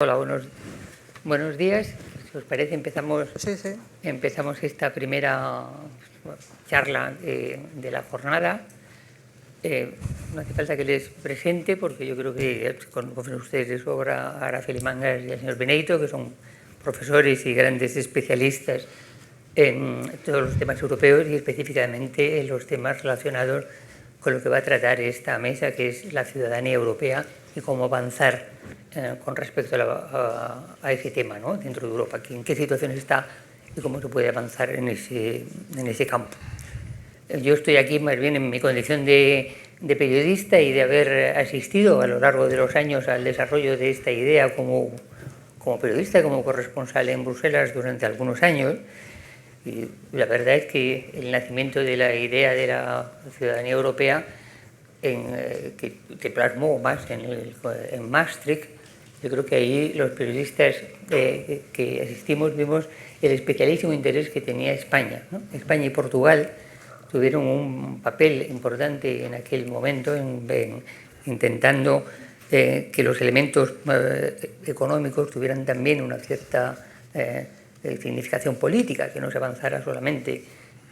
Hola, buenos días. Si os parece, empezamos esta primera charla de la jornada. No hace falta que les presente, porque yo creo que conocen ustedes de sobra a Araceli Mangas y al señor Benedito, que son profesores y grandes especialistas en todos los temas europeos y específicamente en los temas relacionados con lo que va a tratar esta mesa, que es la ciudadanía europea y cómo avanzar con respecto a ese tema, ¿no? Dentro de Europa, en qué situación está y cómo se puede avanzar en ese campo. Yo estoy aquí más bien en mi condición de periodista y de haber asistido a lo largo de los años al desarrollo de esta idea como periodista, como corresponsal en Bruselas durante algunos años. Y la verdad es que el nacimiento de la idea de la ciudadanía europea que se plasmó más en Maastricht, yo creo que ahí los periodistas que asistimos vimos el especialísimo interés que tenía España, ¿no? España y Portugal tuvieron un papel importante en aquel momento intentando que los elementos económicos tuvieran también una cierta significación política, que no se avanzara solamente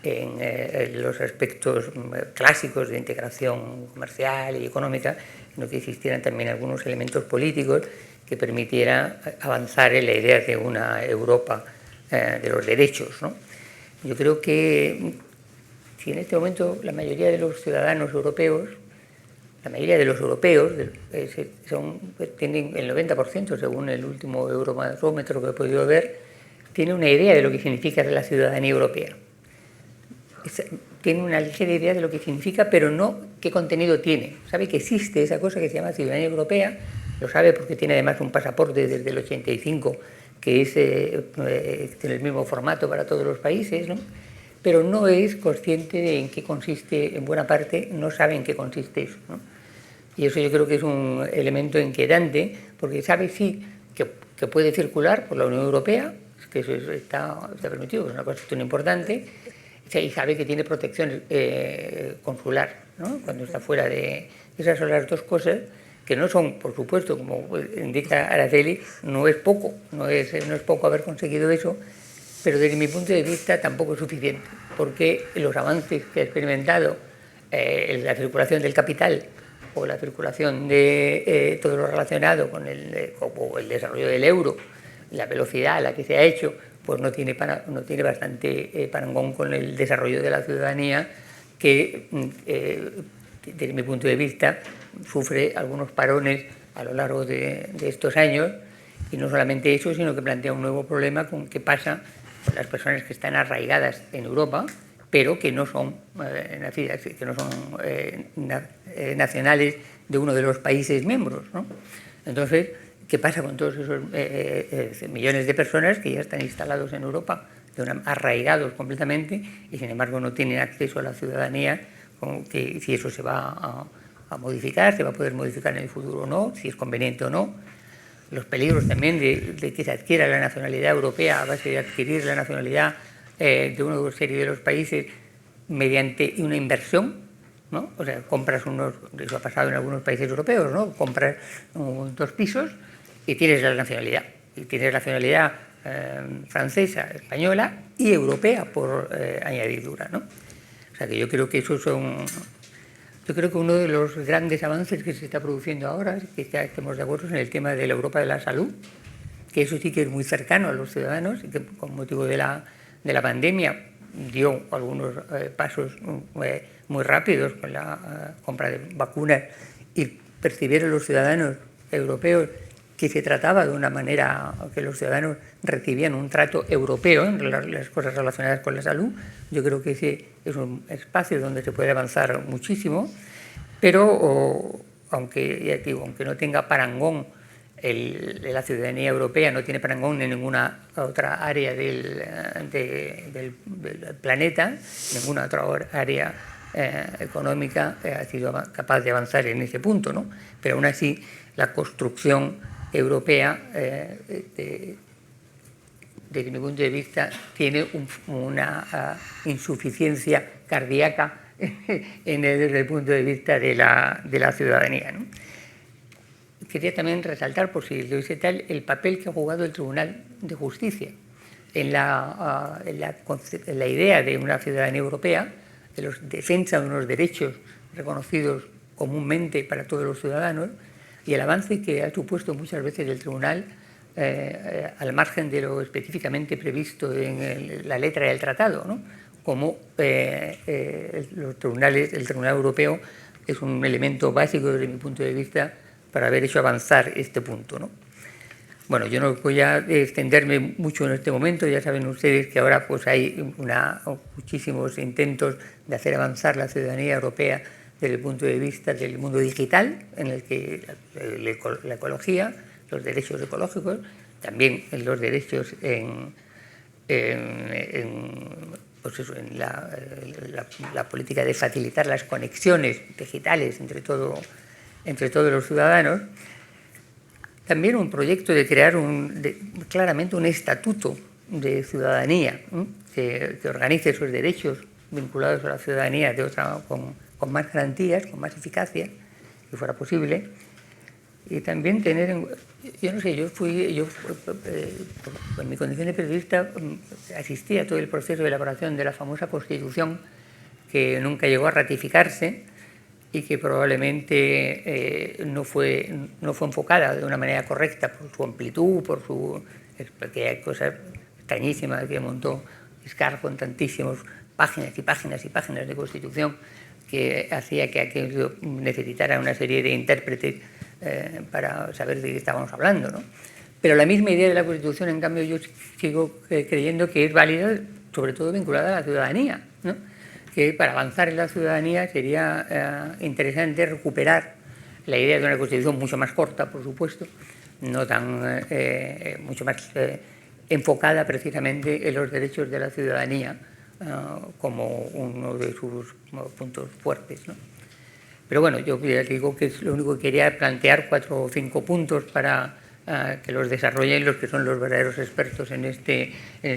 en los aspectos clásicos de integración comercial y económica, sino que existieran también algunos elementos políticos que permitieran avanzar en la idea de una Europa de los derechos, ¿no? Yo creo que si en este momento la mayoría de los ciudadanos europeos, tienen el 90%, según el último Eurobarómetro que he podido ver, tiene una idea de lo que significa la ciudadanía europea. Tiene una ligera idea de lo que significa, pero no qué contenido tiene. Sabe que existe esa cosa que se llama ciudadanía europea, lo sabe porque tiene además un pasaporte desde el 85 que tiene el mismo formato para todos los países, ¿no? Pero no es consciente de en qué consiste, en buena parte no sabe en qué consiste eso, ¿no? Y eso yo creo que es un elemento inquietante, porque sabe sí que puede circular por la Unión Europea, que eso está permitido, es una cuestión importante, y sabe que tiene protección consular, ¿no? Cuando está fuera de... Esas son las dos cosas que no son, por supuesto, como indica Araceli, no es poco haber conseguido eso, pero desde mi punto de vista tampoco es suficiente, porque los avances que ha experimentado la circulación del capital o la circulación de todo lo relacionado con el desarrollo del euro, la velocidad a la que se ha hecho, pues no tiene bastante parangón con el desarrollo de la ciudadanía, que desde mi punto de vista sufre algunos parones a lo largo de estos años, y no solamente eso, sino que plantea un nuevo problema con qué pasa con las personas que están arraigadas en Europa, pero que no son nacionales de uno de los países miembros, ¿no? Entonces, ¿qué pasa con todos esos millones de personas que ya están instalados en Europa, arraigados completamente, y sin embargo no tienen acceso a la ciudadanía? Si eso se va a modificar, se va a poder modificar en el futuro o no, si es conveniente o no. Los peligros también de que se adquiera la nacionalidad europea a base de adquirir la nacionalidad de una serie de los países mediante una inversión, ¿no? O sea, eso ha pasado en algunos países europeos, ¿no? Compras 2 pisos y tienes la nacionalidad. Y tienes la nacionalidad francesa, española y europea por añadidura, ¿no? O sea, que yo creo que Yo creo que uno de los grandes avances que se está produciendo ahora, que ya estemos de acuerdo, en el tema de la Europa de la salud, que eso sí que es muy cercano a los ciudadanos y que con motivo de la pandemia dio algunos pasos muy rápidos con la compra de vacunas, y percibieron los ciudadanos europeos que se trataba de una manera, que los ciudadanos recibían un trato europeo en las cosas relacionadas con la salud. Yo creo que ese es un espacio donde se puede avanzar muchísimo, pero aunque no tenga parangón la ciudadanía europea, no tiene parangón en ninguna otra área del planeta, ninguna otra área económica ha sido capaz de avanzar en ese punto, ¿no? Pero aún así la construcción europea, desde mi punto de vista, tiene una insuficiencia cardíaca desde el punto de vista de la ciudadanía, ¿no? quería también resaltar, por si lo hice tal, el papel que ha jugado el Tribunal de Justicia en la idea de una ciudadanía europea, de la defensa de unos derechos reconocidos comúnmente para todos los ciudadanos, y el avance que ha supuesto muchas veces el Tribunal al margen de lo específicamente previsto en la letra del tratado, ¿no? Como el Tribunal Europeo es un elemento básico desde mi punto de vista para haber hecho avanzar este punto, ¿no? Bueno, yo no voy a extenderme mucho en este momento, ya saben ustedes que ahora pues hay muchísimos intentos de hacer avanzar la ciudadanía europea desde el punto de vista del mundo digital, en el que la ecología, los derechos ecológicos, también los derechos en la política de facilitar las conexiones digitales entre todos los ciudadanos. También un proyecto de crear claramente un estatuto de ciudadanía, ¿no? que organice esos derechos vinculados a la ciudadanía con más garantías, con más eficacia, si fuera posible. Y también tener, yo no sé, yo en mi condición de periodista asistí a todo el proceso de elaboración de la famosa Constitución, que nunca llegó a ratificarse y que probablemente no fue enfocada de una manera correcta por su amplitud, porque hay cosas extrañísimas que montó Iscar con tantísimas páginas y páginas y páginas de Constitución, que hacía que aquello necesitara una serie de intérpretes para saber de qué estábamos hablando, ¿no? Pero la misma idea de la Constitución, en cambio, yo sigo creyendo que es válida, sobre todo vinculada a la ciudadanía, ¿no? Que para avanzar en la ciudadanía sería interesante recuperar la idea de una Constitución mucho más corta, por supuesto, no tan mucho más enfocada precisamente en los derechos de la ciudadanía como uno de sus puntos fuertes, ¿no? Pero bueno, yo ya digo que es lo único que quería plantear 4 o 5 puntos para que los desarrollen los que son los verdaderos expertos en este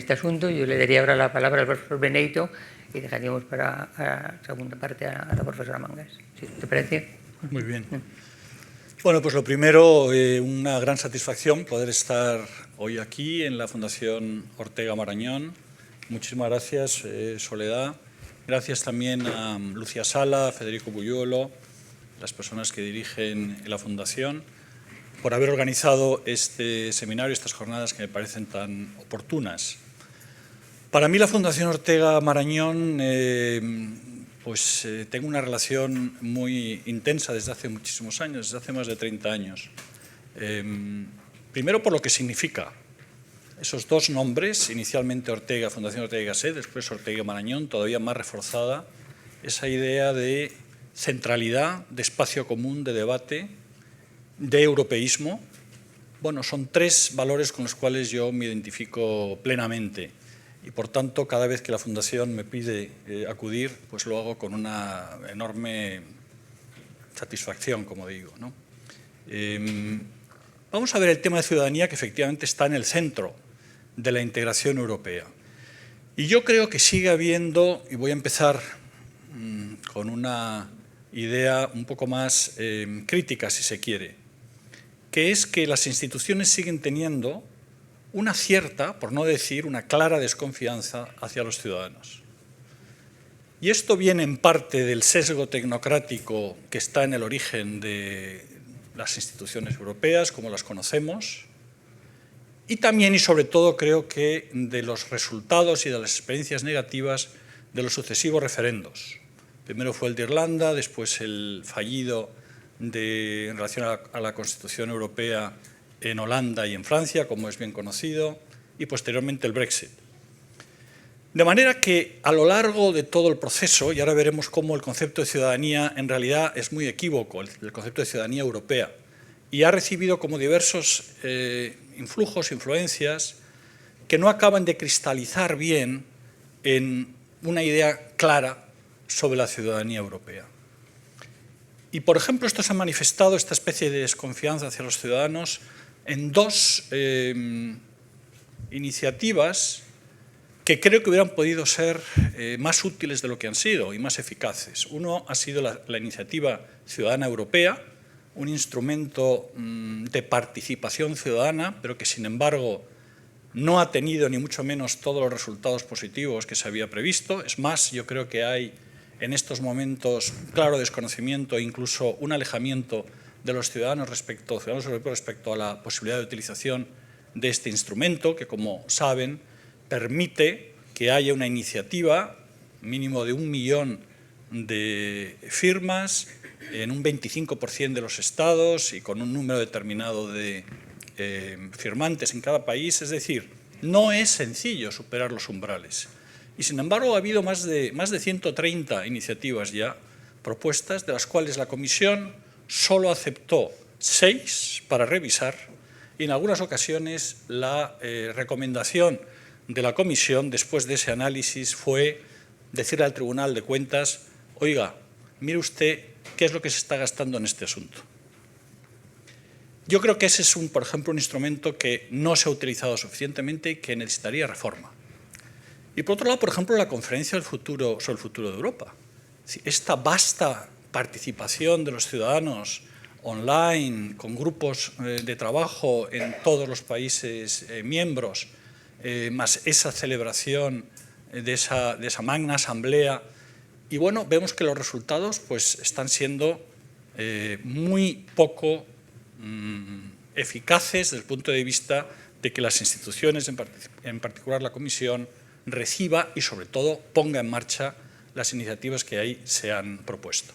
asunto. Yo le daría ahora la palabra al profesor Benedito y dejaríamos para la segunda parte a la profesora Mangas. ¿Sí? ¿Te parece? Muy bien. Bueno, pues lo primero, una gran satisfacción poder estar hoy aquí en la Fundación Ortega Marañón. Muchísimas gracias, Soledad. Gracias también a Lucía Sala, a Federico Buyuelo, las personas que dirigen la Fundación, por haber organizado este seminario, estas jornadas que me parecen tan oportunas. Para mí la Fundación Ortega Marañón, tengo una relación muy intensa desde hace muchísimos años, desde hace más de 30 años. Primero por lo que significa. Esos dos nombres, inicialmente Ortega, Fundación Ortega y Gasset, después Ortega Marañón, todavía más reforzada, esa idea de centralidad, de espacio común, de debate, de europeísmo. Bueno, son 3 valores con los cuales yo me identifico plenamente y, por tanto, cada vez que la Fundación me pide acudir, pues lo hago con una enorme satisfacción, como digo, ¿no? Vamos a ver el tema de ciudadanía, que efectivamente está en el centro de la integración europea. Y yo creo que sigue habiendo, y voy a empezar con una idea un poco más crítica, si se quiere, que es que las instituciones siguen teniendo una cierta, por no decir una clara desconfianza hacia los ciudadanos. Y esto viene en parte del sesgo tecnocrático que está en el origen de las instituciones europeas, como las conocemos, y también y sobre todo creo que de los resultados y de las experiencias negativas de los sucesivos referendos. Primero fue el de Irlanda, después el fallido en relación a la Constitución Europea en Holanda y en Francia, como es bien conocido, y posteriormente el Brexit. De manera que a lo largo de todo el proceso, y ahora veremos cómo el concepto de ciudadanía en realidad es muy equívoco, el concepto de ciudadanía europea, y ha recibido como diversos influjos, influencias, que no acaban de cristalizar bien en una idea clara sobre la ciudadanía europea. Y, por ejemplo, esto se ha manifestado, esta especie de desconfianza hacia los ciudadanos, en 2 iniciativas que creo que hubieran podido ser más útiles de lo que han sido y más eficaces. Uno ha sido la iniciativa ciudadana europea, un instrumento de participación ciudadana, pero que sin embargo no ha tenido ni mucho menos todos los resultados positivos que se había previsto. Es más, yo creo que hay en estos momentos un claro desconocimiento e incluso un alejamiento de los ciudadanos europeos respecto a la posibilidad de utilización de este instrumento, que, como saben, permite que haya una iniciativa mínimo de 1 millón de firmas en un 25% de los estados y con un número determinado de firmantes en cada país. Es decir, no es sencillo superar los umbrales. Y, sin embargo, ha habido más de 130 iniciativas ya propuestas, de las cuales la Comisión solo aceptó 6 para revisar, y en algunas ocasiones la recomendación de la Comisión, después de ese análisis, fue decirle al Tribunal de Cuentas: oiga, mire usted qué es lo que se está gastando en este asunto. Yo creo que ese es, por ejemplo, un instrumento que no se ha utilizado suficientemente y que necesitaría reforma. Y, por otro lado, por ejemplo, la Conferencia sobre el futuro de Europa. Esta vasta participación de los ciudadanos online, con grupos de trabajo en todos los países miembros, más esa celebración de esa magna asamblea. Y bueno, vemos que los resultados pues, están siendo muy poco eficaces desde el punto de vista de que las instituciones, en particular la Comisión, reciba y sobre todo ponga en marcha las iniciativas que ahí se han propuesto.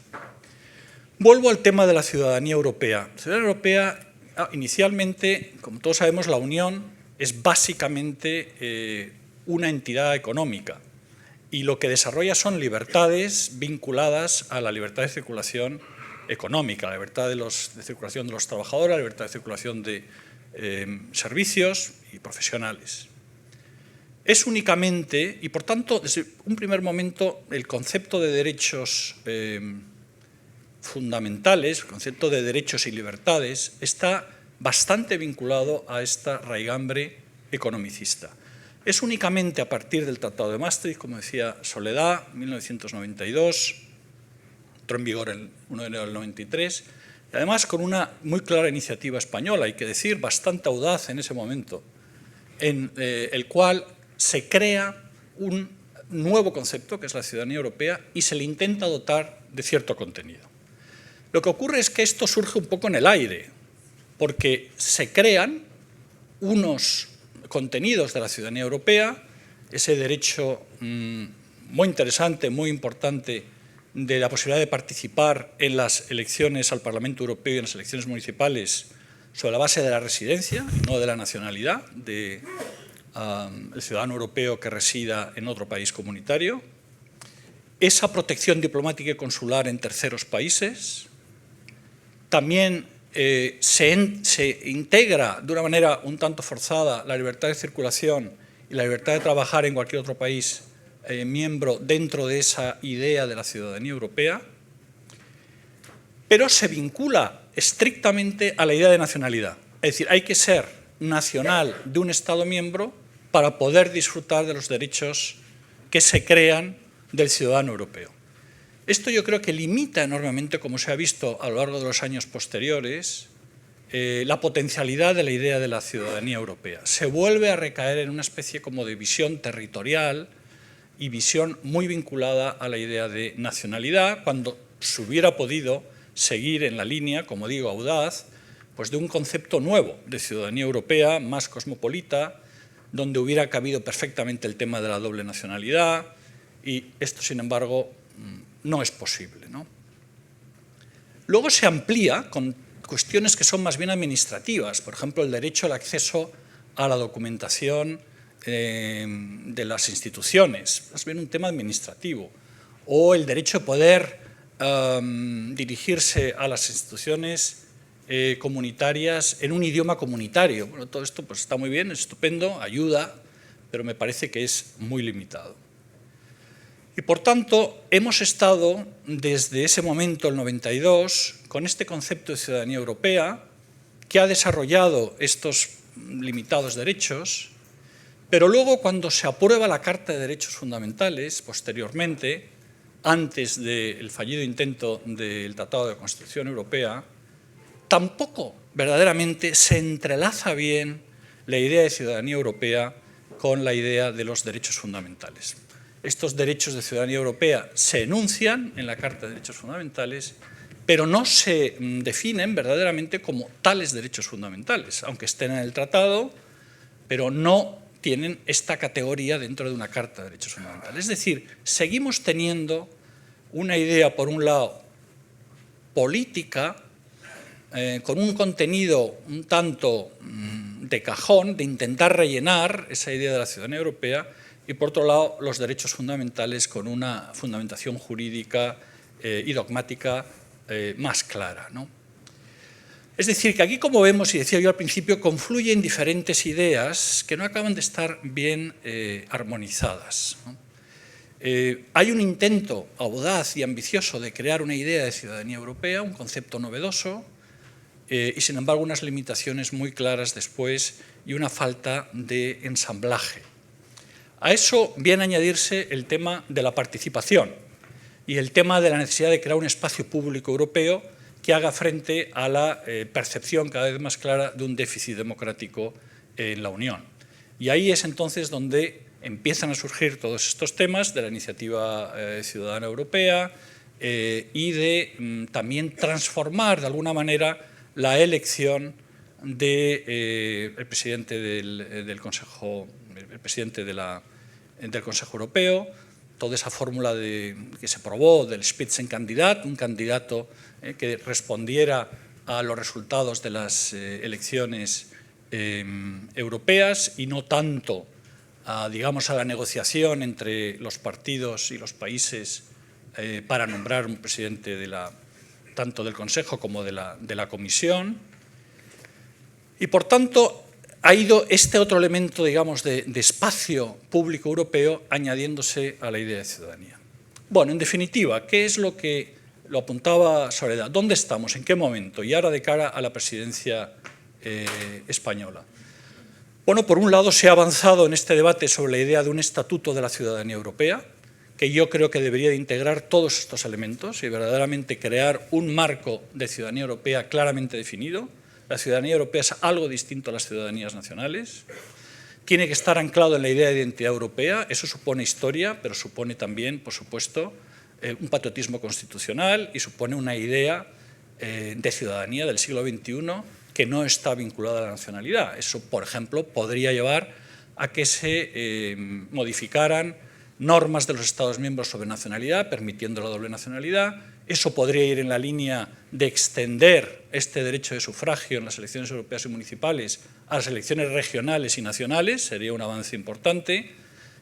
Vuelvo al tema de la ciudadanía europea. La ciudadanía europea, inicialmente, como todos sabemos, la Unión es básicamente una entidad económica, y lo que desarrolla son libertades vinculadas a la libertad de circulación económica, la libertad de circulación de los trabajadores, la libertad de circulación de servicios y profesionales. Es únicamente, y por tanto, desde un primer momento, el concepto de derechos fundamentales, el concepto de derechos y libertades, está bastante vinculado a esta raigambre economicista. Es únicamente a partir del Tratado de Maastricht, como decía Soledad, 1992, entró en vigor el 1 de enero del 93, y además con una muy clara iniciativa española, hay que decir, bastante audaz en ese momento, en el cual se crea un nuevo concepto, que es la ciudadanía europea, y se le intenta dotar de cierto contenido. Lo que ocurre es que esto surge un poco en el aire, porque se crean unos contenidos de la ciudadanía europea, ese derecho muy interesante, muy importante, de la posibilidad de participar en las elecciones al Parlamento Europeo y en las elecciones municipales sobre la base de la residencia, no de la nacionalidad, del ciudadano europeo que resida en otro país comunitario, esa protección diplomática y consular en terceros países. También se integra de una manera un tanto forzada la libertad de circulación y la libertad de trabajar en cualquier otro país miembro dentro de esa idea de la ciudadanía europea, pero se vincula estrictamente a la idea de nacionalidad. Es decir, hay que ser nacional de un Estado miembro para poder disfrutar de los derechos que se crean del ciudadano europeo. Esto yo creo que limita enormemente, como se ha visto a lo largo de los años posteriores, la potencialidad de la idea de la ciudadanía europea. Se vuelve a recaer en una especie como de visión territorial y visión muy vinculada a la idea de nacionalidad, cuando se hubiera podido seguir en la línea, como digo, audaz, pues de un concepto nuevo de ciudadanía europea, más cosmopolita, donde hubiera cabido perfectamente el tema de la doble nacionalidad, y esto, sin embargo, no es posible, ¿no? Luego se amplía con cuestiones que son más bien administrativas, por ejemplo, el derecho al acceso a la documentación de las instituciones, más bien un tema administrativo, o el derecho a poder dirigirse a las instituciones comunitarias en un idioma comunitario. Bueno, todo esto pues, está muy bien, es estupendo, ayuda, pero me parece que es muy limitado. Y por tanto, hemos estado desde ese momento, el 92, con este concepto de ciudadanía europea que ha desarrollado estos limitados derechos, pero luego cuando se aprueba la Carta de Derechos Fundamentales, posteriormente, antes del fallido intento del Tratado de Constitución Europea, tampoco verdaderamente se entrelaza bien la idea de ciudadanía europea con la idea de los derechos fundamentales. Estos derechos de ciudadanía europea se enuncian en la Carta de Derechos Fundamentales, pero no se definen verdaderamente como tales derechos fundamentales, aunque estén en el tratado, pero no tienen esta categoría dentro de una Carta de Derechos Fundamentales. Es decir, seguimos teniendo una idea, por un lado, política, con un contenido un tanto de cajón, de intentar rellenar esa idea de la ciudadanía europea, y por otro lado, los derechos fundamentales con una fundamentación jurídica y dogmática más clara, ¿no? Es decir, que aquí, como vemos, y decía yo al principio, confluyen diferentes ideas que no acaban de estar bien armonizadas, ¿no? Hay un intento audaz y ambicioso de crear una idea de ciudadanía europea, un concepto novedoso, y sin embargo unas limitaciones muy claras después y una falta de ensamblaje. A eso viene a añadirse el tema de la participación y el tema de la necesidad de crear un espacio público europeo que haga frente a la percepción cada vez más clara de un déficit democrático en la Unión. Y ahí es entonces donde empiezan a surgir todos estos temas de la iniciativa ciudadana europea y de también transformar de alguna manera la elección del presidente del Consejo, el presidente del Consejo Europeo, toda esa fórmula que se probó del Spitzenkandidat, un candidato que respondiera a los resultados de las elecciones europeas y no tanto digamos, a la negociación entre los partidos y los países para nombrar un presidente tanto del Consejo como de la Comisión. Y, por tanto, ha ido este otro elemento, digamos, de espacio público europeo añadiéndose a la idea de ciudadanía. Bueno, en definitiva, ¿qué es lo que lo apuntaba Soledad? ¿Dónde estamos? ¿En qué momento? Y ahora de cara a la presidencia española. Bueno, por un lado se ha avanzado en este debate sobre la idea de un estatuto de la ciudadanía europea, que yo creo que debería de integrar todos estos elementos y verdaderamente crear un marco de ciudadanía europea claramente definido. La ciudadanía europea es algo distinto a las ciudadanías nacionales. Tiene que estar anclado en la idea de identidad europea. Eso supone historia, pero supone también, por supuesto, un patriotismo constitucional y supone una idea de ciudadanía del siglo XXI que no está vinculada a la nacionalidad. Eso, por ejemplo, podría llevar a que se modificaran normas de los Estados miembros sobre nacionalidad, permitiendo la doble nacionalidad. Eso podría ir en la línea de extender este derecho de sufragio en las elecciones europeas y municipales a las elecciones regionales y nacionales, sería un avance importante.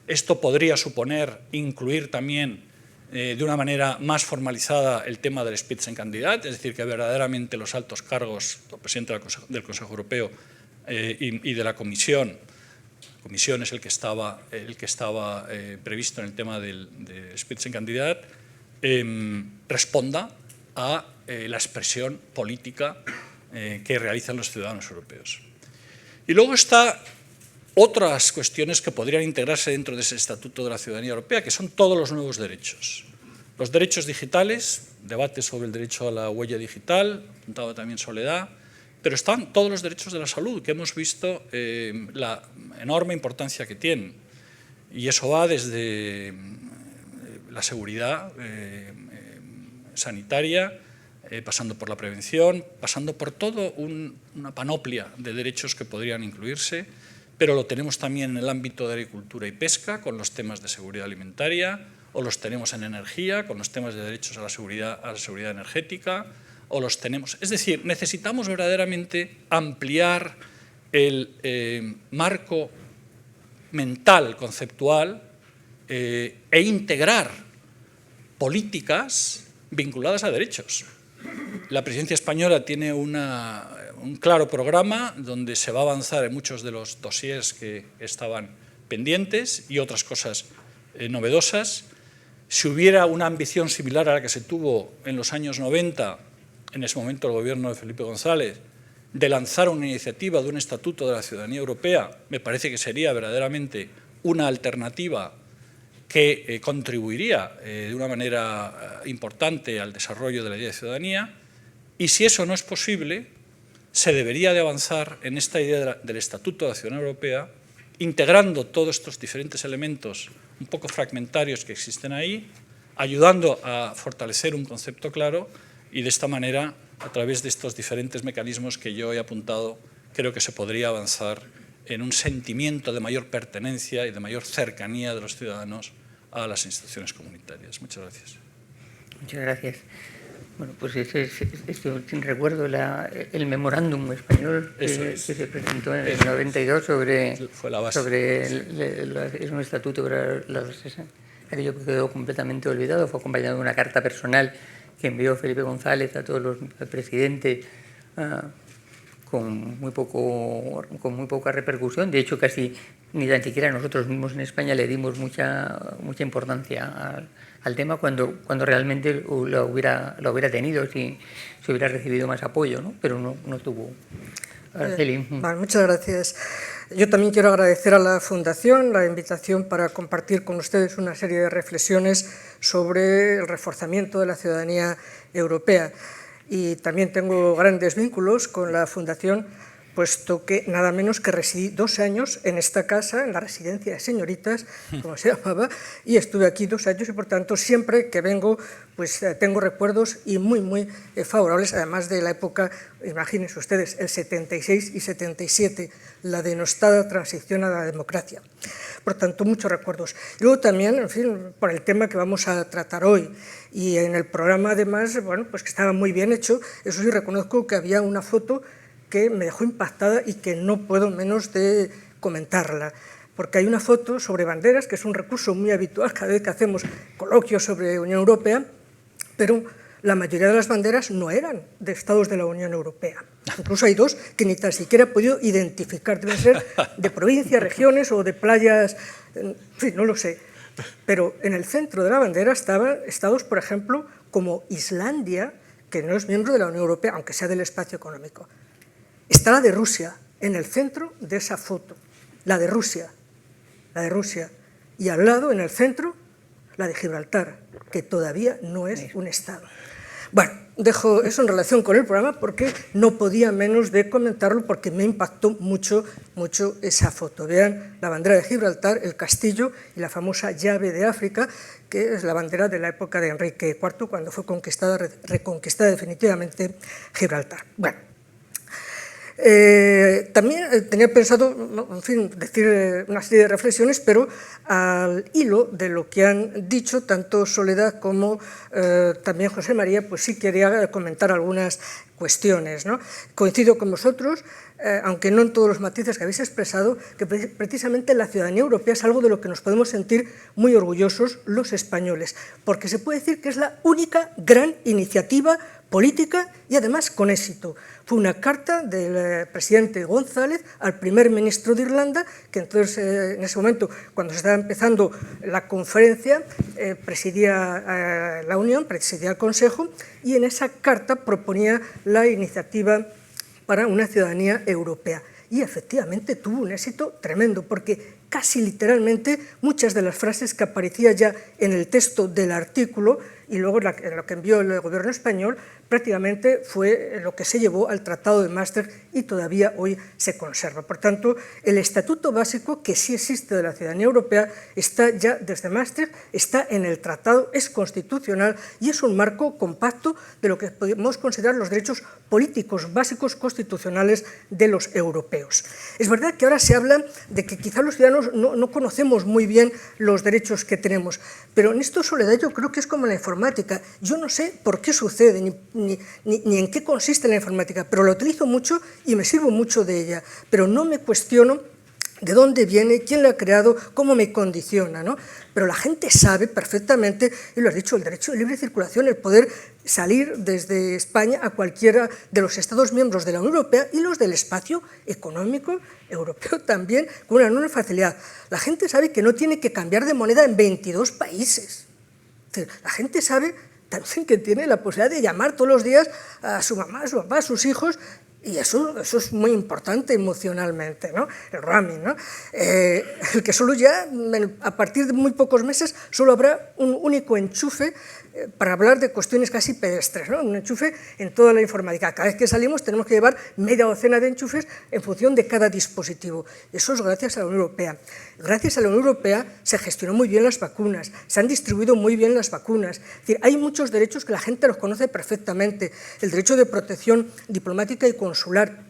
Esto podría suponer incluir también de una manera más formalizada el tema del Spitzenkandidat, es decir, que verdaderamente los altos cargos, el presidente del Consejo Europeo y de la Comisión es el que estaba previsto en el tema del Spitzenkandidat, responda a la expresión política que realizan los ciudadanos europeos. Y luego está otras cuestiones que podrían integrarse dentro de ese Estatuto de la Ciudadanía Europea, que son todos los nuevos derechos. Los derechos digitales, debate sobre el derecho a la huella digital, apuntaba también Soledad, pero están todos los derechos de la salud, que hemos visto la enorme importancia que tienen. Y eso va desde la seguridad sanitaria, pasando por la prevención, pasando por toda una panoplia de derechos que podrían incluirse, pero lo tenemos también en el ámbito de agricultura y pesca, con los temas de seguridad alimentaria, o los tenemos en energía, con los temas de derechos a la seguridad energética, o los tenemos... Es decir, necesitamos verdaderamente ampliar el marco mental, conceptual, e integrar políticas vinculadas a derechos. La presidencia española tiene un claro programa donde se va a avanzar en muchos de los dossiers que estaban pendientes y otras cosas novedosas. Si hubiera una ambición similar a la que se tuvo en los años 90, en ese momento el gobierno de Felipe González, de lanzar una iniciativa de un estatuto de la ciudadanía europea, me parece que sería verdaderamente una alternativa que contribuiría de una manera importante al desarrollo de la idea de ciudadanía. Y si eso no es posible, se debería de avanzar en esta idea del Estatuto de la Ciudadanía Europea, integrando todos estos diferentes elementos un poco fragmentarios que existen ahí, ayudando a fortalecer un concepto claro y de esta manera, a través de estos diferentes mecanismos que yo he apuntado, creo que se podría avanzar en un sentimiento de mayor pertenencia y de mayor cercanía de los ciudadanos a las instituciones comunitarias. Muchas gracias. Muchas gracias. Bueno, pues recuerdo el memorándum español que se presentó en el 92 es un estatuto para las aquello que quedó completamente olvidado. Fue acompañado de una carta personal que envió Felipe González a todos al presidente con muy poca repercusión. De hecho, casi ni tan siquiera nosotros mismos en España le dimos mucha importancia al tema cuando realmente lo hubiera tenido si hubiera recibido más apoyo, ¿no? Pero no tuvo. Araceli. Vale, muchas gracias. Yo también quiero agradecer a la Fundación la invitación para compartir con ustedes una serie de reflexiones sobre el reforzamiento de la ciudadanía europea. Y también tengo grandes vínculos con la Fundación, puesto que nada menos que residí 2 años en esta casa, en la residencia de señoritas, como se llamaba, y estuve aquí 2 años y por tanto siempre que vengo pues tengo recuerdos y muy favorables, además de la época, imagínense ustedes, el 76 y 77, la denostada transición a la democracia. Por tanto, muchos recuerdos. Y luego también, en fin, por el tema que vamos a tratar hoy, y en el programa además, bueno, pues que estaba muy bien hecho, eso sí reconozco que había una foto que me dejó impactada y que no puedo menos de comentarla, porque hay una foto sobre banderas, que es un recurso muy habitual cada vez que hacemos coloquios sobre Unión Europea, pero la mayoría de las banderas no eran de Estados de la Unión Europea. Incluso hay 2 que ni tan siquiera he podido identificar, deben ser de provincias, regiones o de playas, en fin, no lo sé. Pero en el centro de la bandera estaban estados, por ejemplo, como Islandia, que no es miembro de la Unión Europea, aunque sea del espacio económico. Está la de Rusia, en el centro de esa foto, la de Rusia, y al lado, en el centro, la de Gibraltar, que todavía no es un Estado. Bueno, dejo eso en relación con el programa porque no podía menos de comentarlo porque me impactó mucho esa foto. Vean la bandera de Gibraltar, el castillo y la famosa llave de África, que es la bandera de la época de Enrique IV, cuando fue reconquistada definitivamente Gibraltar. Bueno. También tenía pensado, en fin, decir una serie de reflexiones, pero al hilo de lo que han dicho tanto Soledad como también José María, pues sí quería comentar algunas cuestiones, ¿no? Coincido con vosotros, aunque no en todos los matices que habéis expresado, que precisamente la ciudadanía europea es algo de lo que nos podemos sentir muy orgullosos los españoles, porque se puede decir que es la única gran iniciativa política y además con éxito. Fue una carta del presidente González al primer ministro de Irlanda, que entonces en ese momento, cuando se estaba empezando la conferencia, presidía la Unión, presidía el Consejo, y en esa carta proponía la iniciativa para una ciudadanía europea. Y efectivamente tuvo un éxito tremendo, porque casi literalmente muchas de las frases que aparecían ya en el texto del artículo y luego en lo que envió el gobierno español, prácticamente fue lo que se llevó al Tratado de Maastricht y todavía hoy se conserva. Por tanto, el estatuto básico que sí existe de la ciudadanía europea está ya desde Maastricht, está en el tratado, es constitucional y es un marco compacto de lo que podemos considerar los derechos políticos básicos constitucionales de los europeos. Es verdad que ahora se habla de que quizá los ciudadanos no conocemos muy bien los derechos que tenemos, pero en esto, Soledad, yo creo que es como la informática. Yo no sé por qué sucede, ni en qué consiste la informática, pero la utilizo mucho y me sirvo mucho de ella, pero no me cuestiono de dónde viene, quién la ha creado, cómo me condiciona, ¿no? Pero la gente sabe perfectamente, y lo has dicho, el derecho de libre circulación, el poder salir desde España a cualquiera de los Estados miembros de la Unión Europea y los del espacio económico europeo también, con una enorme facilidad. La gente sabe que no tiene que cambiar de moneda en 22 países. La gente sabe también que tiene la posibilidad de llamar todos los días a su mamá, a su papá, a sus hijos, y eso es muy importante emocionalmente, ¿no? El roaming, ¿no? El que solo ya, a partir de muy pocos meses, solo habrá un único enchufe para hablar de cuestiones casi pedestres, ¿no? Un enchufe en toda la informática. Cada vez que salimos tenemos que llevar media docena de enchufes en función de cada dispositivo. Eso es gracias a la Unión Europea. Gracias a la Unión Europea se gestionó muy bien las vacunas, se han distribuido muy bien las vacunas. Es decir, hay muchos derechos que la gente los conoce perfectamente. El derecho de protección diplomática y consular,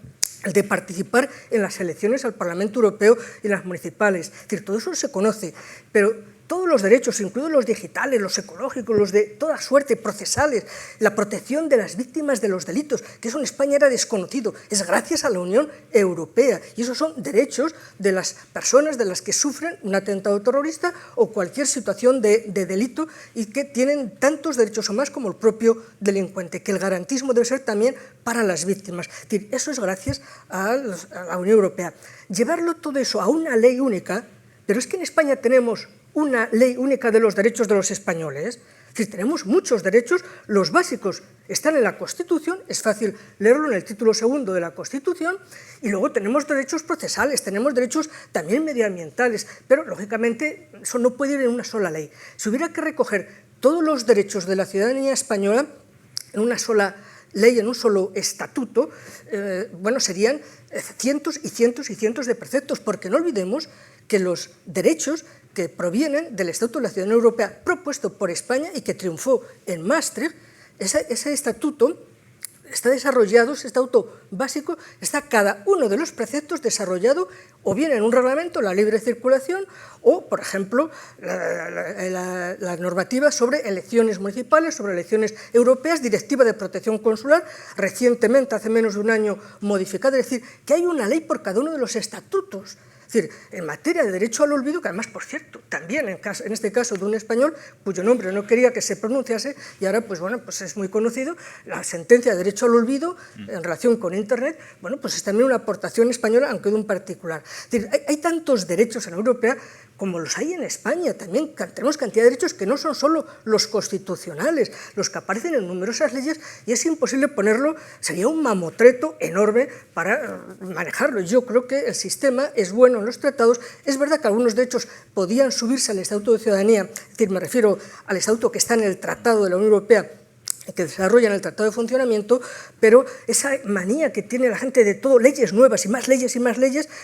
el de participar en las elecciones al Parlamento Europeo y en las municipales. Es decir, todo eso se conoce, pero todos los derechos, incluidos los digitales, los ecológicos, los de toda suerte, procesales, la protección de las víctimas de los delitos, que eso en España era desconocido, es gracias a la Unión Europea. Y esos son derechos de las personas de las que sufren un atentado terrorista o cualquier situación de delito y que tienen tantos derechos o más como el propio delincuente, que el garantismo debe ser también para las víctimas. Es decir, eso es gracias a la Unión Europea. Llevarlo todo eso a una ley única, pero es que en España tenemos una ley única de los derechos de los españoles. Es decir, tenemos muchos derechos, los básicos están en la Constitución, es fácil leerlo en el título segundo de la Constitución, y luego tenemos derechos procesales, tenemos derechos también medioambientales, pero lógicamente eso no puede ir en una sola ley. Si hubiera que recoger todos los derechos de la ciudadanía española en una sola ley, en un solo estatuto, bueno, serían cientos y cientos y cientos de preceptos, porque no olvidemos que los derechos que provienen del Estatuto de la Ciudadanía Europea propuesto por España y que triunfó en Maastricht, ese estatuto está desarrollado, ese estatuto básico, está cada uno de los preceptos desarrollado o bien en un reglamento, la libre circulación, o, por ejemplo, la normativa sobre elecciones municipales, sobre elecciones europeas, directiva de protección consular, recientemente, hace menos de un año, modificada. Es decir, que hay una ley por cada uno de los estatutos. Es decir, en materia de derecho al olvido, que además, por cierto, también en este caso de un español cuyo nombre no quería que se pronunciase, y ahora pues bueno, pues es muy conocido, la sentencia de derecho al olvido en relación con Internet, bueno, pues es también una aportación española, aunque de un particular. Es decir, hay tantos derechos en la Unión Europea como los hay en España. También tenemos cantidad de derechos que no son solo los constitucionales, los que aparecen en numerosas leyes, y es imposible ponerlo, sería un mamotreto enorme para manejarlo. Yo creo que el sistema es bueno en los tratados. Es verdad que algunos derechos podían subirse al Estatuto de Ciudadanía, es decir, me refiero al estatuto que está en el Tratado de la Unión Europea, que desarrollan el Tratado de Funcionamiento, pero esa manía que tiene la gente de todo, leyes nuevas y más leyes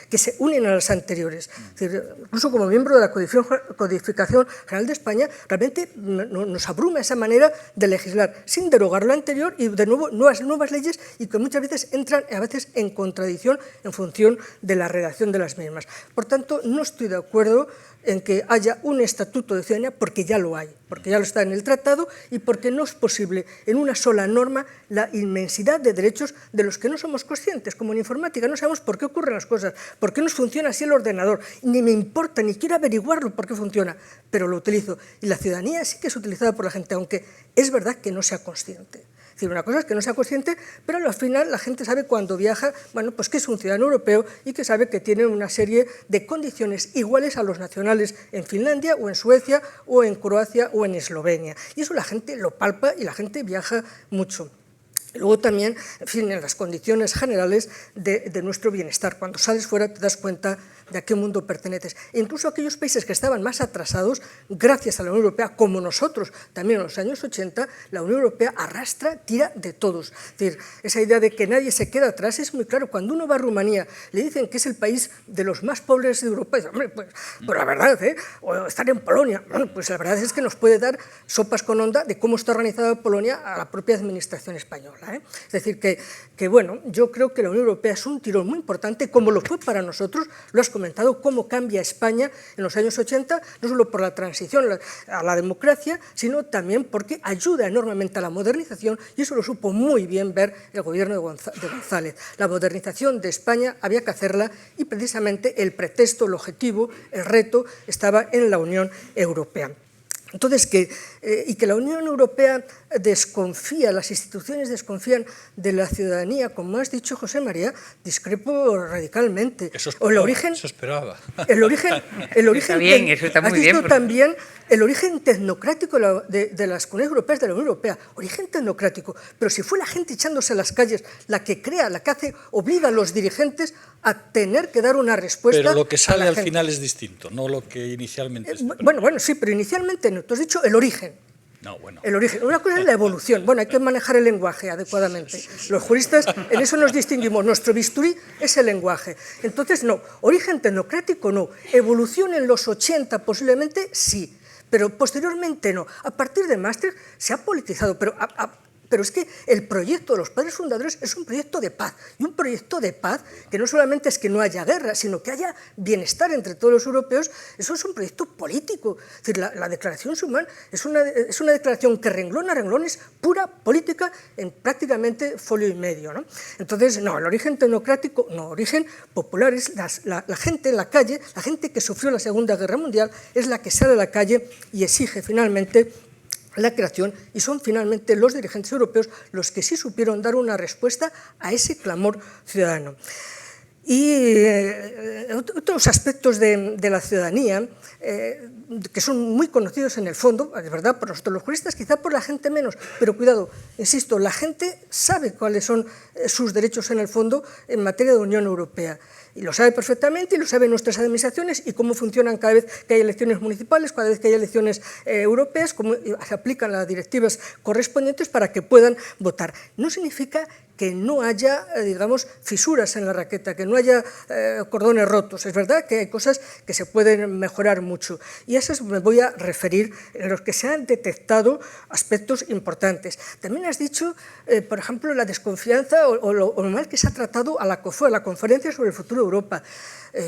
que se unen a las anteriores. Es decir, incluso como miembro de la Codificación General de España, realmente nos abruma esa manera de legislar, sin derogar lo anterior y de nuevo nuevas leyes, y que muchas veces entran en contradicción en función de la redacción de las mismas. Por tanto, no estoy de acuerdo en que haya un estatuto de ciudadanía, porque ya lo hay, porque ya lo está en el tratado, y porque no es posible en una sola norma la inmensidad de derechos de los que no somos conscientes. Como en informática no sabemos por qué ocurren las cosas, por qué nos funciona así el ordenador, ni me importa, ni quiero averiguarlo por qué funciona, pero lo utilizo. Y la ciudadanía sí que es utilizada por la gente, aunque es verdad que no sea consciente. Es decir, una cosa es que no sea consciente, pero al final la gente sabe cuando viaja, bueno, pues que es un ciudadano europeo y que sabe que tiene una serie de condiciones iguales a los nacionales en Finlandia o en Suecia o en Croacia o en Eslovenia. Y eso la gente lo palpa y la gente viaja mucho. Luego también, en fin, en las condiciones generales de nuestro bienestar. Cuando sales fuera te das cuenta de a qué mundo perteneces. E incluso aquellos países que estaban más atrasados, gracias a la Unión Europea, como nosotros también en los años 80, la Unión Europea tira de todos. Es decir, esa idea de que nadie se queda atrás es muy claro. Cuando uno va a Rumanía, le dicen que es el país de los más pobres de Europa, y dice, hombre, pues la verdad, o estar en Polonia, bueno, pues la verdad es que nos puede dar sopas con onda de cómo está organizada Polonia a la propia administración española. Es decir, que bueno, yo creo que la Unión Europea es un tirón muy importante, como lo fue para nosotros. Lo has comentado, cómo cambia España en los años 80, no solo por la transición a la democracia, sino también porque ayuda enormemente a la modernización, y eso lo supo muy bien ver el gobierno de González. La modernización de España había que hacerla, y precisamente el pretexto, el objetivo, el reto estaba en la Unión Europea. Entonces, que la Unión Europea desconfía, las instituciones desconfían de la ciudadanía, como has dicho, José María, discrepo radicalmente. Eso esperaba. El origen está bien, eso está muy bien. También el origen tecnocrático de las comunidades europeas, de la Unión Europea, origen tecnocrático. Pero si fue la gente echándose a las calles la que crea, la que hace, obliga a los dirigentes a tener que dar una respuesta. Pero lo que sale al final es distinto, no lo que inicialmente esperaba. Bueno, sí, pero inicialmente no. Tú has dicho el origen. No, bueno. El origen. Una cosa es la evolución. Bueno, hay que manejar el lenguaje adecuadamente. Los juristas, en eso nos distinguimos. Nuestro bisturí es el lenguaje. Entonces, no. Origen tecnocrático, no. Evolución en los 80, posiblemente, sí. Pero posteriormente, no. A partir de Maastricht se ha politizado, pero es que el proyecto de los padres fundadores es un proyecto de paz, y un proyecto de paz que no solamente es que no haya guerra, sino que haya bienestar entre todos los europeos. Eso es un proyecto político. Es decir, la Declaración Schuman es una declaración que renglón a renglón es pura política en prácticamente folio y medio, ¿no? Entonces, no, el origen tecnocrático, no, origen popular es la gente en la calle, la gente que sufrió la Segunda Guerra Mundial, es la que sale a la calle y exige finalmente la creación, y son finalmente los dirigentes europeos los que sí supieron dar una respuesta a ese clamor ciudadano. Y otros aspectos de la ciudadanía que son muy conocidos en el fondo, de verdad, por nosotros los juristas, quizá por la gente menos, pero cuidado, insisto, la gente sabe cuáles son sus derechos en el fondo en materia de Unión Europea. Y lo sabe perfectamente, y lo saben nuestras administraciones, y cómo funcionan cada vez que hay elecciones municipales, cada vez que hay elecciones europeas, cómo se aplican las directivas correspondientes para que puedan votar. No significa que no haya, digamos, fisuras en la raqueta, que no haya cordones rotos. Es verdad que hay cosas que se pueden mejorar mucho, y a esas me voy a referir, en los que se han detectado aspectos importantes. También has dicho, por ejemplo, la desconfianza o lo mal que se ha tratado a la COFOE, a la Conferencia sobre el Futuro de Europa.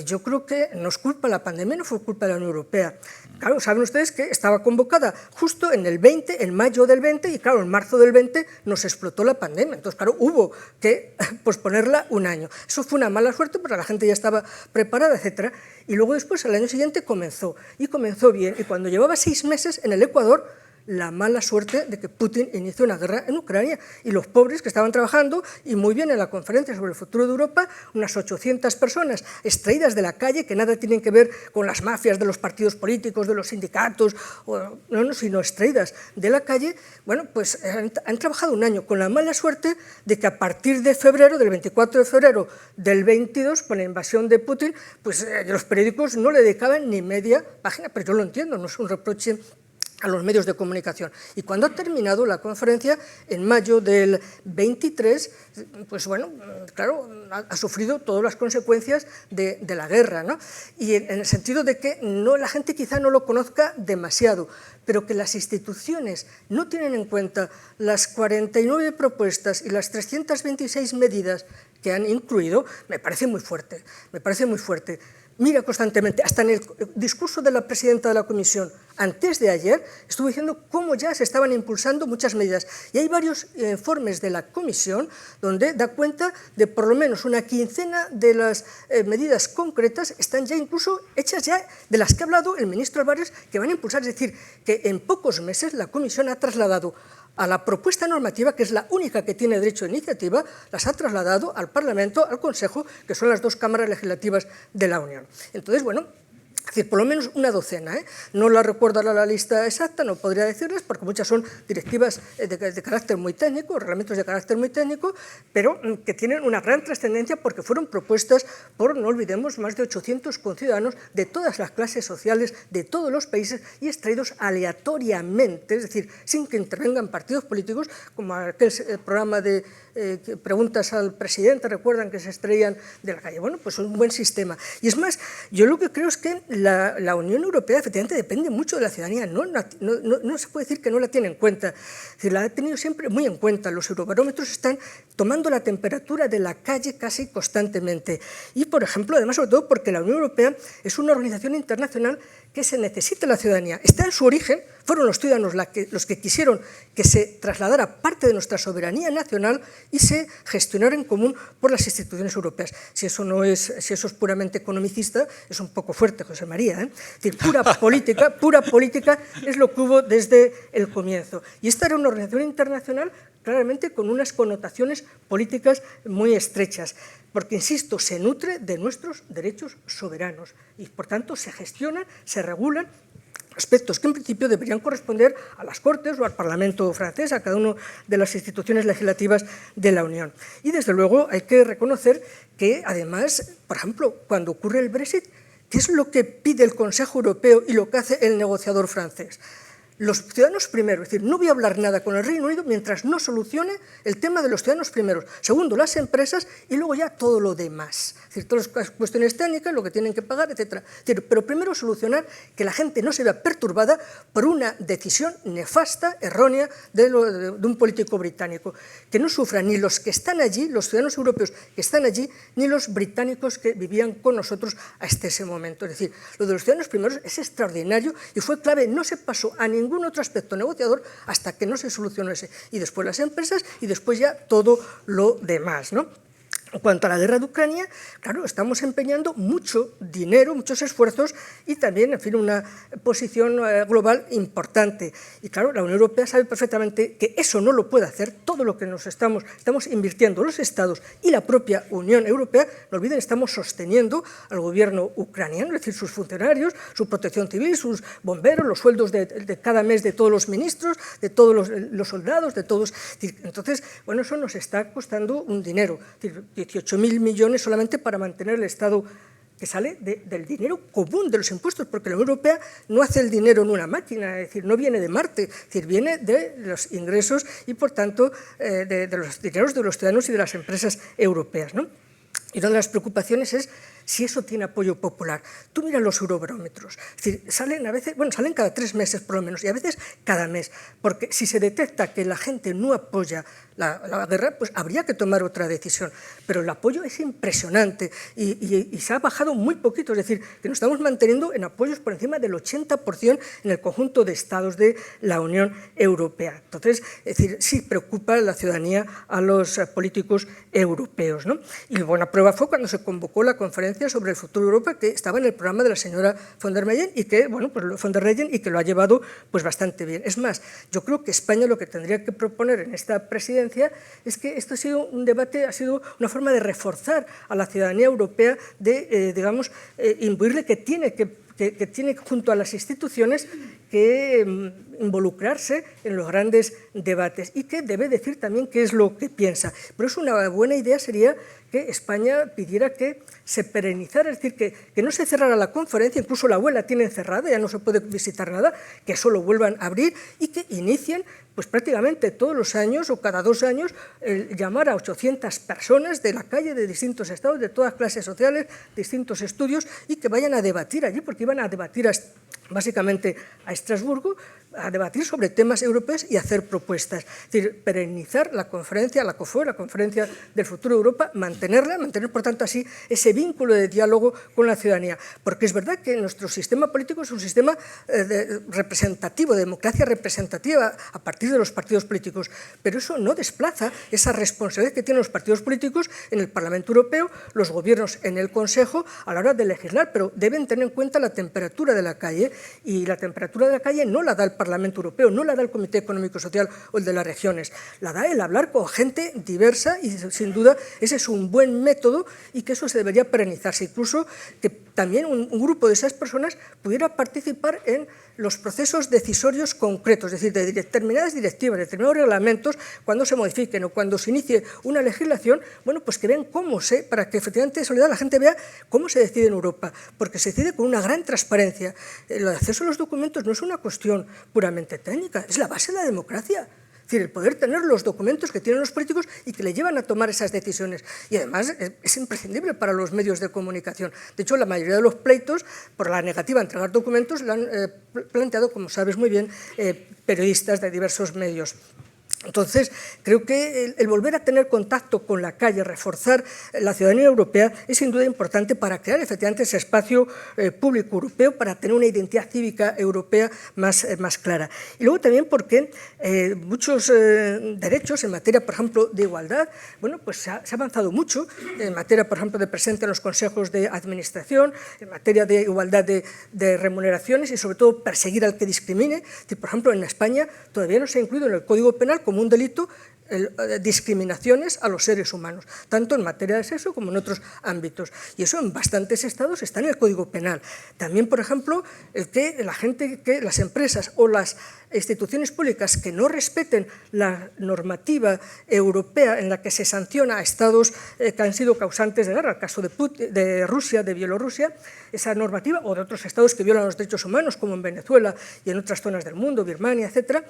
Yo creo que no es culpa de la pandemia, no fue culpa de la Unión Europea. Claro, saben ustedes que estaba convocada justo en el 20, en mayo del 20, y claro, en marzo del 20 nos explotó la pandemia. Entonces, claro, hubo que posponerla un año. Eso fue una mala suerte, porque la gente ya estaba preparada, etc. Y luego después, al año siguiente, comenzó. Y comenzó bien. Y cuando llevaba 6 meses en el Ecuador, la mala suerte de que Putin inició una guerra en Ucrania, y los pobres que estaban trabajando, y muy bien en la Conferencia sobre el Futuro de Europa, unas 800 personas extraídas de la calle, que nada tienen que ver con las mafias de los partidos políticos, de los sindicatos, no, sino extraídas de la calle, bueno, pues han trabajado un año, con la mala suerte de que a partir de febrero, del 24 de febrero del 22, con la invasión de Putin, pues los periódicos no le dedicaban ni media página, pero yo lo entiendo, no es un reproche a los medios de comunicación. Y cuando ha terminado la conferencia, en mayo del 23, pues bueno, claro, ha sufrido todas las consecuencias de la guerra, ¿no? Y en el sentido de que la gente quizá no lo conozca demasiado, pero que las instituciones no tienen en cuenta las 49 propuestas y las 326 medidas que han incluido, me parece muy fuerte, me parece muy fuerte. Mira constantemente, hasta en el discurso de la presidenta de la Comisión, antes de ayer, estuvo diciendo cómo ya se estaban impulsando muchas medidas. Y hay varios informes de la Comisión donde da cuenta de por lo menos una quincena de las medidas concretas, están ya incluso hechas ya, de las que ha hablado el ministro Álvarez, que van a impulsar. Es decir, que en pocos meses la Comisión ha trasladado a la propuesta normativa, que es la única que tiene derecho de iniciativa, las ha trasladado al Parlamento, al Consejo, que son las dos cámaras legislativas de la Unión. Entonces, bueno, es decir, por lo menos una docena, ¿eh? No la recuerdo ahora la lista exacta, no podría decirles, porque muchas son directivas de carácter muy técnico, reglamentos de carácter muy técnico, pero que tienen una gran trascendencia porque fueron propuestas por, no olvidemos, más de 800 conciudadanos de todas las clases sociales, de todos los países, y extraídos aleatoriamente, es decir, sin que intervengan partidos políticos, como aquel programa de preguntas al presidente, recuerdan que se extraían de la calle. Bueno, pues un buen sistema. Y es más, yo lo que creo es que la Unión Europea efectivamente depende mucho de la ciudadanía, no se puede decir que no la tiene en cuenta, es decir, la ha tenido siempre muy en cuenta. Los eurobarómetros están tomando la temperatura de la calle casi constantemente. Y, por ejemplo, además, sobre todo porque la Unión Europea es una organización internacional que se necesita la ciudadanía. Está en su origen, fueron los ciudadanos los que quisieron que se trasladara parte de nuestra soberanía nacional y se gestionara en común por las instituciones europeas. Si eso es puramente economicista, es un poco fuerte, José María, ¿eh? Es decir, pura política es lo que hubo desde el comienzo. Y esta era una organización internacional claramente con unas connotaciones políticas muy estrechas, porque, insisto, se nutre de nuestros derechos soberanos y, por tanto, se gestionan, se regulan aspectos que en principio deberían corresponder a las Cortes o al Parlamento francés, a cada una de las instituciones legislativas de la Unión. Y, desde luego, hay que reconocer que, además, por ejemplo, cuando ocurre el Brexit, ¿qué es lo que pide el Consejo Europeo y lo que hace el negociador francés? los ciudadanos primero, es decir, no voy a hablar nada con el Reino Unido mientras no solucione el tema de los ciudadanos primeros. Segundo, las empresas y luego ya todo lo demás. Es decir, todas las cuestiones técnicas, lo que tienen que pagar, etc. Pero primero solucionar que la gente no se vea perturbada por una decisión nefasta, errónea, de un político británico. Que no sufran ni los que están allí, los ciudadanos europeos que están allí, ni los británicos que vivían con nosotros hasta ese momento. Es decir, lo de los ciudadanos primeros es extraordinario y fue clave, no se pasó a ningún otro aspecto negociador hasta que no se solucionó ese. Y después las empresas y después ya todo lo demás, ¿no? En cuanto a la guerra de Ucrania, claro, estamos empeñando mucho dinero, muchos esfuerzos y también, en fin, una posición global importante. Y claro, la Unión Europea sabe perfectamente que eso no lo puede hacer. Todo lo que nos estamos invirtiendo los Estados y la propia Unión Europea, no olviden, estamos sosteniendo al gobierno ucraniano, es decir, sus funcionarios, su protección civil, sus bomberos, los sueldos de cada mes de todos los ministros, de todos los soldados, de todos. Entonces, bueno, eso nos está costando un dinero. 18.000 millones solamente para mantener el Estado que sale del dinero común de los impuestos, porque la Unión Europea no hace el dinero en una máquina, es decir, no viene de Marte, es decir, viene de los ingresos y, por tanto, de los dineros de los ciudadanos y de las empresas europeas, ¿no? Y una de las preocupaciones es si eso tiene apoyo popular. Tú mira los eurobarómetros, es decir, salen a veces, bueno, salen cada 3 meses por lo menos, y a veces cada mes, porque si se detecta que la gente no apoya la guerra, pues habría que tomar otra decisión. Pero el apoyo es impresionante y se ha bajado muy poquito, es decir, que nos estamos manteniendo en apoyos por encima del 80% en el conjunto de estados de la Unión Europea. Entonces, es decir, sí preocupa la ciudadanía a los políticos europeos, ¿no? Y buena prueba fue cuando se convocó la conferencia sobre el futuro de Europa, que estaba en el programa de la señora von der Leyen y que, bueno, pues von der Leyen y que lo ha llevado pues bastante bien. Es más, yo creo que España lo que tendría que proponer en esta presidencia es que esto ha sido un debate, ha sido una forma de reforzar a la ciudadanía europea, de, digamos, imbuirle que tiene junto a las instituciones que involucrarse en los grandes debates y que debe decir también qué es lo que piensa. Pero es una buena idea sería que España pidiera que se perenizara, es decir, que no se cerrara la conferencia, incluso la web la tienen cerrada, ya no se puede visitar nada, que eso lo vuelvan a abrir y que inicien pues prácticamente todos los años o cada 2 años llamar a 800 personas de la calle, de distintos estados, de todas clases sociales, distintos estudios y que vayan a debatir allí, porque iban a debatir básicamente a Estrasburgo, a debatir sobre temas europeos y hacer propuestas. Es decir, perennizar la conferencia, la COFOE, la Conferencia del Futuro de Europa, mantener por tanto así ese vínculo de diálogo con la ciudadanía. Porque es verdad que nuestro sistema político es un sistema representativo, de democracia representativa a partir de los partidos políticos, pero eso no desplaza esa responsabilidad que tienen los partidos políticos en el Parlamento Europeo, los gobiernos en el Consejo a la hora de legislar, pero deben tener en cuenta la temperatura de la calle y la temperatura de la calle no la da el Parlamento Europeo, no la da el Comité Económico y Social o el de las regiones, la da el hablar con gente diversa y sin duda ese es un buen método y que eso se debería perennizarse, incluso que también un grupo de esas personas pudiera participar en los procesos decisorios concretos, es decir, de determinadas directivas, de determinados reglamentos, cuando se modifiquen o cuando se inicie una legislación, bueno, pues que vean para que efectivamente Soledad, la gente vea cómo se decide en Europa, porque se decide con una gran transparencia. El acceso a los documentos no es una cuestión puramente técnica, es la base de la democracia. Es decir, el poder tener los documentos que tienen los políticos y que le llevan a tomar esas decisiones. Y además es imprescindible para los medios de comunicación. De hecho, la mayoría de los pleitos, por la negativa a entregar documentos, lo han planteado, como sabes muy bien, periodistas de diversos medios. Entonces, creo que el volver a tener contacto con la calle, reforzar la ciudadanía europea, es sin duda importante para crear efectivamente ese espacio público europeo, para tener una identidad cívica europea más clara. Y luego también porque muchos derechos en materia, por ejemplo, de igualdad, bueno, pues se ha avanzado mucho en materia, por ejemplo, de presencia en los consejos de administración, en materia de igualdad de remuneraciones y, sobre todo, perseguir al que discrimine. Por ejemplo, en España todavía no se ha incluido en el Código Penal como un delito discriminaciones a los seres humanos, tanto en materia de sexo como en otros ámbitos. Y eso en bastantes estados está en el Código Penal. También, por ejemplo, el que las empresas o las instituciones públicas que no respeten la normativa europea en la que se sanciona a estados que han sido causantes de guerra, el caso de Rusia, de Bielorrusia, esa normativa, o de otros estados que violan los derechos humanos, como en Venezuela y en otras zonas del mundo, Birmania, etcétera.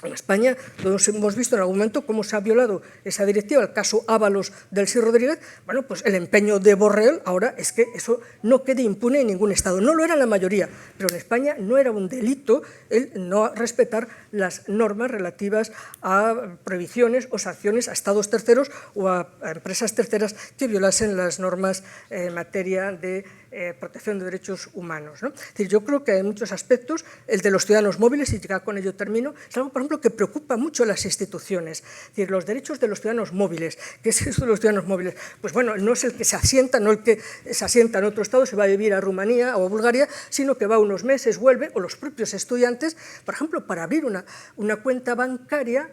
En España todos hemos visto en algún momento cómo se ha violado esa directiva, el caso Ábalos del Sí Rodríguez. Bueno, pues el empeño de Borrell ahora es que eso no quede impune en ningún Estado. No lo era en la mayoría, pero en España no era un delito el no respetar las normas relativas a prohibiciones o sanciones a Estados terceros o a empresas terceras que violasen las normas en materia de protección de derechos humanos, ¿no? Es decir, yo creo que hay muchos aspectos, el de los ciudadanos móviles, y ya con ello termino, es algo, por ejemplo, que preocupa mucho a las instituciones. Es decir, los derechos de los ciudadanos móviles. ¿Qué es eso de los ciudadanos móviles? Pues bueno, no es el que se asienta, no el que se asienta en otro estado, se va a vivir a Rumanía o a Bulgaria, sino que va unos meses, vuelve, o los propios estudiantes, por ejemplo, para abrir una cuenta bancaria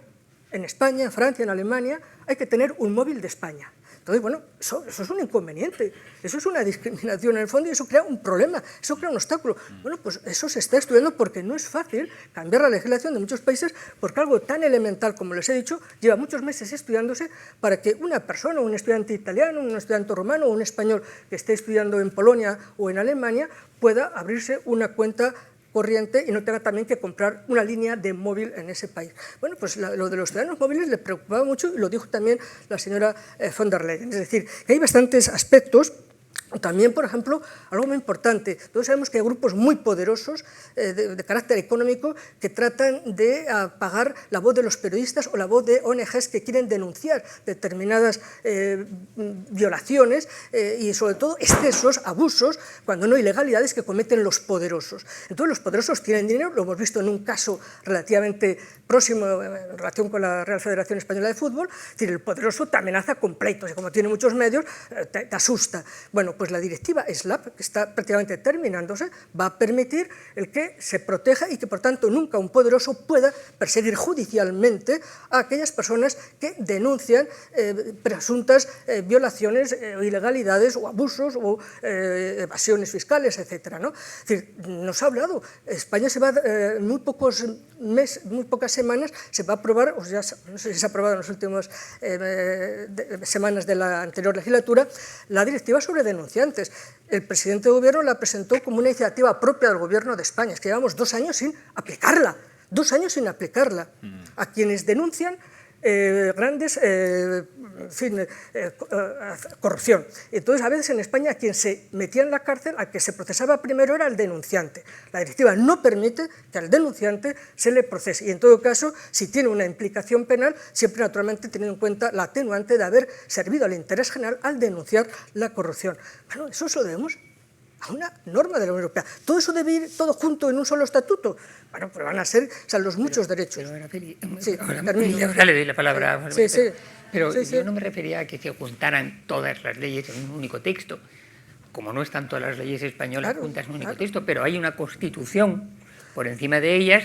en España, en Francia, en Alemania, hay que tener un móvil de España. Entonces, bueno, eso es un inconveniente, eso es una discriminación en el fondo y eso crea un problema, eso crea un obstáculo. Bueno, pues eso se está estudiando porque no es fácil cambiar la legislación de muchos países porque algo tan elemental como les he dicho lleva muchos meses estudiándose para que una persona, un estudiante italiano, un estudiante rumano o un español que esté estudiando en Polonia o en Alemania pueda abrirse una cuenta corriente y no tenga también que comprar una línea de móvil en ese país. Bueno, pues lo de los ciudadanos móviles le preocupaba mucho y lo dijo también la señora von der Leyen. Es decir, que hay bastantes aspectos. También, por ejemplo, algo muy importante, todos sabemos que hay grupos muy poderosos de carácter económico que tratan de apagar la voz de los periodistas o la voz de ONGs que quieren denunciar determinadas violaciones y sobre todo excesos, abusos, cuando no ilegalidades que cometen los poderosos. Entonces los poderosos tienen dinero, lo hemos visto en un caso relativamente próximo en relación con la Real Federación Española de Fútbol, es decir, el poderoso te amenaza con pleitos y como tiene muchos medios te asusta. Bueno, pues la directiva SLAPP, que está prácticamente terminándose, va a permitir el que se proteja y que, por tanto, nunca un poderoso pueda perseguir judicialmente a aquellas personas que denuncian presuntas violaciones, ilegalidades o abusos o evasiones fiscales, etcétera, ¿no? Es decir, nos ha hablado, España se va, en muy pocas semanas, se va a aprobar, o ya, no sé si se ha aprobado en las últimas semanas de la anterior legislatura, la directiva sobre denunciantes. El presidente de gobierno la presentó como una iniciativa propia del gobierno de España. Es que llevamos 2 años sin aplicarla, 2 años sin aplicarla. A quienes denuncian grandes corrupción. Entonces, a veces en España, a quien se metía en la cárcel, al que se procesaba primero era el denunciante. La directiva no permite que al denunciante se le procese. Y en todo caso, si tiene una implicación penal, siempre naturalmente teniendo en cuenta la atenuante de haber servido al interés general al denunciar la corrupción. Bueno, eso se lo debemos a una norma de la Unión Europea. ¿Todo eso debe ir todo junto en un solo estatuto? Bueno, pues van a ser, o sea, los muchos derechos. Pero Araceli, sí, ahora le doy la palabra. Sí. Pero Sí. yo no me refería a que se juntaran todas las leyes en un único texto, como no están todas las leyes españolas juntas en un único texto, pero hay una Constitución por encima de ellas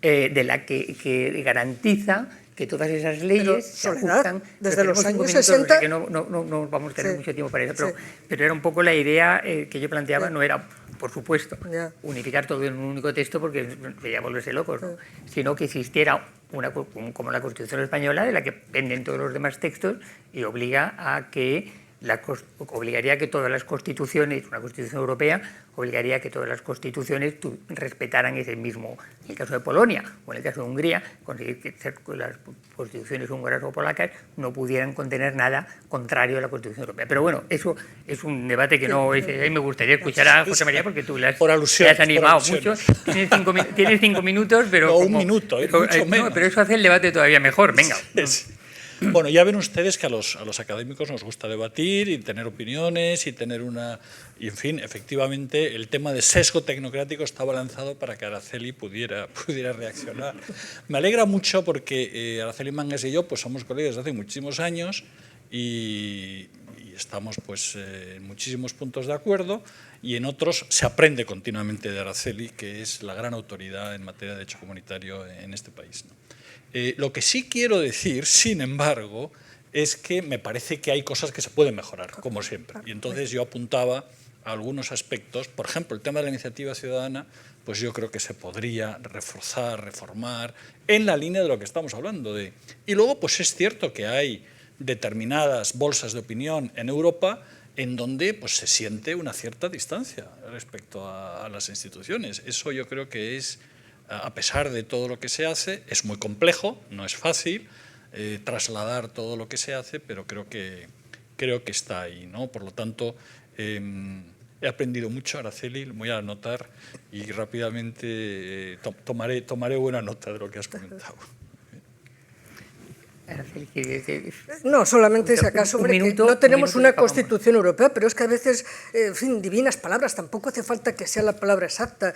de la que garantiza que todas esas leyes se ajustan. Desde los años 60... O sea que no vamos a tener mucho tiempo para eso, pero era un poco la idea que yo planteaba, no era, por supuesto, unificar todo en un único texto porque sería volverse locos, ¿no? Sino que existiera una como la Constitución española, de la que penden todos los demás textos y obligaría a que todas las constituciones, una constitución europea, obligaría a que todas las constituciones respetaran ese mismo, en el caso de Polonia o en el caso de Hungría, conseguir que las constituciones húngaras o polacas no pudieran contener nada contrario a la Constitución europea. Pero bueno, eso es un debate que no es... A mí me gustaría escuchar a José María porque tú le has animado mucho. Tienes 5 minutos, pero... No, un minuto, mucho menos. No, pero eso hace el debate todavía mejor. Venga. Bueno, ya ven ustedes que a los académicos nos gusta debatir y tener opiniones y tener una... Y, en fin, efectivamente, el tema de sesgo tecnocrático estaba lanzado para que Araceli pudiera reaccionar. Me alegra mucho porque Araceli Mangas y yo pues somos colegas desde hace muchísimos años y estamos pues, en muchísimos puntos de acuerdo y en otros se aprende continuamente de Araceli, que es la gran autoridad en materia de derecho comunitario en este país, ¿no? Lo que sí quiero decir, sin embargo, es que me parece que hay cosas que se pueden mejorar, como siempre. Y entonces yo apuntaba a algunos aspectos. Por ejemplo, el tema de la iniciativa ciudadana, pues yo creo que se podría reforzar, reformar, en la línea de lo que estamos hablando. Y luego, pues es cierto que hay determinadas bolsas de opinión en Europa en donde pues, se siente una cierta distancia respecto a las instituciones. Eso yo creo que es, a pesar de todo lo que se hace, es muy complejo, no es fácil trasladar todo lo que se hace, pero creo que está ahí, ¿no? Por lo tanto, he aprendido mucho, Araceli, lo voy a anotar y rápidamente tomaré buena nota de lo que has comentado. Araceli, ¿quieres decir? No, solamente si acaso, hombre, que no tenemos una Constitución europea, pero es que a veces, en fin, divinas palabras, tampoco hace falta que sea la palabra exacta.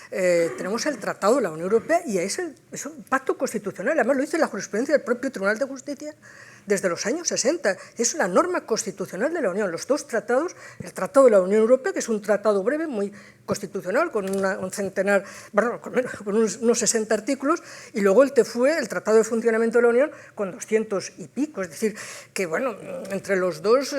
Tenemos el Tratado de la Unión Europea y es un pacto constitucional, además lo dice la jurisprudencia del propio Tribunal de Justicia desde los años 60. Es la norma constitucional de la Unión. Los dos tratados, el Tratado de la Unión Europea, que es un tratado breve, muy constitucional, con un centenar, bueno, con unos 60 artículos, y luego el TFUE, el Tratado de Funcionamiento de la Unión, con 200 y pico. Es decir, que bueno, entre los dos,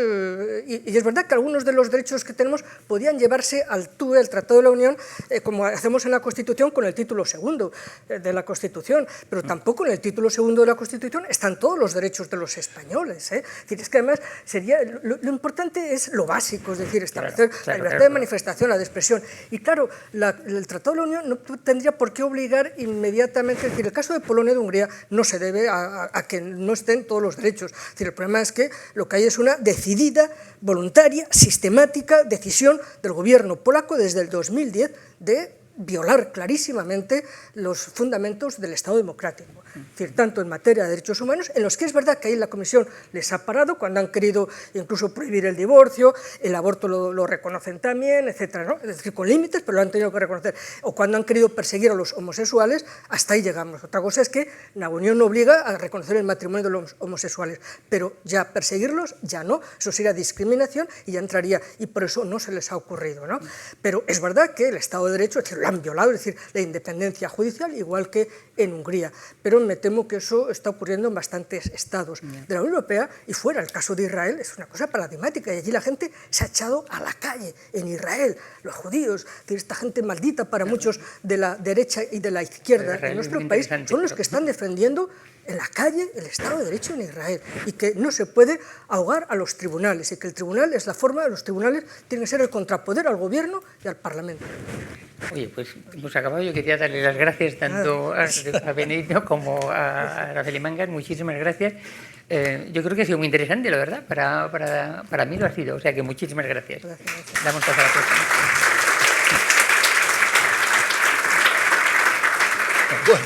y es verdad que algunos de los derechos que tenemos podían llevarse al TUE, el Tratado de la Unión, como hacemos en la Constitución con el título segundo de la Constitución, pero tampoco en el título segundo de la Constitución están todos los derechos de los españoles. Es decir, es que además sería, lo importante es lo básico, es decir, establecer la libertad de manifestación, la de expresión. Y claro, el Tratado de la Unión no tendría por qué obligar inmediatamente, es decir, el caso de Polonia y de Hungría no se debe a que no estén todos los derechos. Es decir, el problema es que lo que hay es una decidida, voluntaria, sistemática decisión del gobierno polaco desde el 2010 de violar clarísimamente los fundamentos del Estado democrático. Es decir, tanto en materia de derechos humanos, en los que es verdad que ahí la Comisión les ha parado cuando han querido incluso prohibir el divorcio, el aborto lo reconocen también, etcétera, ¿no? Es decir, con límites, pero lo han tenido que reconocer. O cuando han querido perseguir a los homosexuales, hasta ahí llegamos. Otra cosa es que la Unión no obliga a reconocer el matrimonio de los homosexuales, pero ya perseguirlos, ya no. Eso sería discriminación y ya entraría, y por eso no se les ha ocurrido, ¿no? Pero es verdad que el Estado de Derecho, es decir, lo han violado, es decir, la independencia judicial, igual que en Hungría. Pero me temo que eso está ocurriendo en bastantes estados de la Unión Europea y fuera. El caso de Israel es una cosa paradigmática y allí la gente se ha echado a la calle en Israel, los judíos, esta gente maldita para muchos de la derecha y de la izquierda en nuestro país, son los que están defendiendo en la calle el Estado de Derecho en Israel y que no se puede ahogar a los tribunales y que el tribunal es la forma, los tribunales tienen que ser el contrapoder al gobierno y al Parlamento. Oye, pues hemos acabado. Yo quería darle las gracias tanto a Benedicto como a Araceli Mangas. Muchísimas gracias. Yo creo que ha sido muy interesante, la verdad. Para mí lo ha sido. O sea que muchísimas gracias. Gracias. Damos paso a la próxima. Bueno.